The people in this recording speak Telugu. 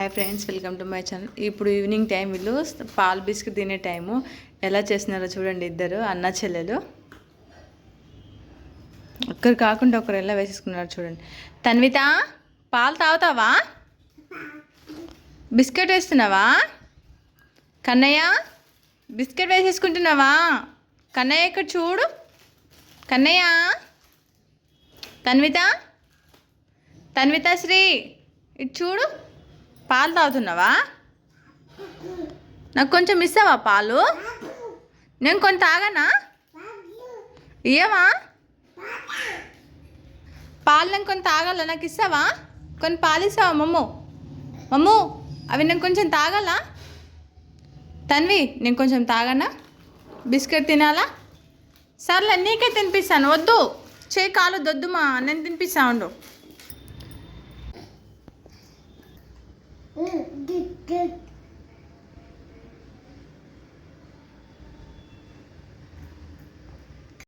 Hi friends, welcome to my channel. ఇప్పుడు ఈవినింగ్ టైం వీళ్ళు పాలు బిస్కెట్ తినే టైము. ఎలా చేస్తున్నారో చూడండి. ఇద్దరు అన్న చెల్లెలు ఒక్కరు కాకుండా ఒకరు ఎలా వేసేసుకున్నారు చూడండి. తన్విత, పాలు తాగుతావా? బిస్కెట్ వేస్తున్నావా? కన్నయ్య, బిస్కెట్ వేసేసుకుంటున్నావా? కన్నయ్య ఇక్కడ చూడు. కన్నయ్య, తన్విత, తన్విత శ్రీ ఇటు చూడు. పాలు తాగుతున్నావా? నాకు కొంచెం ఇస్తావా పాలు? నేను కొంచెం తాగనా? ఇయ్యవా పాలు? నేను కొంచెం తాగాల, నాకు ఇస్తావా? కొన్ని పాలు ఇస్తావా మమ్ము? అవి నేను కొంచెం తాగాలా? తన్వి, నేను కొంచెం తాగనా? బిస్కెట్ తినాలా? సర్లే, నీకే తినిపిస్తాను. వద్దు, చేయి కాలు దొద్దుమా, నేను తినిపిస్తా ఉండు.